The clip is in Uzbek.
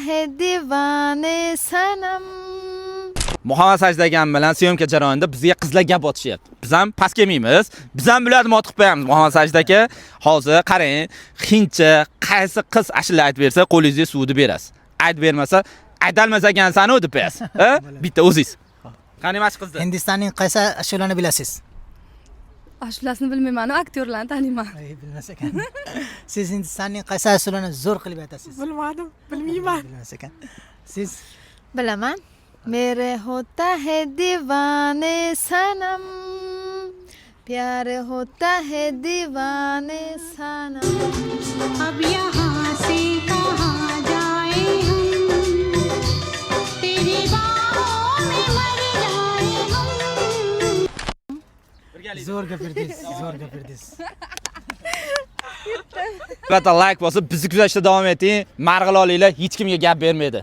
है दीवाने सनम. Muhammad Sajdagan bilan syomka jarayonida bizga qizlar gap otishyapti. Biz ham past kelmaymiz. Biz ham bularni otib qo'yamiz. Muhammad Sajda aka, hozir qarang, hindcha qaysi qiz ashula aytib bersa, qo'lingizga suvni berasiz. Aytib bermasa, aytolmas ekansan-ku deb berasiz. Bitta o'zingiz. Qani mash qizni? Hindistonning qaysi ashulani bilasiz? Ashulasini bilmayman-ku, aktyorlarni taniyman. Bilmas ekan. Siz Hindistonning qaysi ashulani zo'r qilib aytasiz? Bilmadim, bilmayman. Bilmas ekan. Siz Bilaman. मेरे होता है दीवाने सनम, प्यार होता है दीवाने सनम. अब यहाँ से कहाँ जाए हम, तेरी बाहों में मर जाए हम. zo'r gapirdingiz, zo'r gapirdingiz. Albatta like bosib, bizni kuzatishda davom eting. Marg'ilonliklar hech kimga gap bermaydi.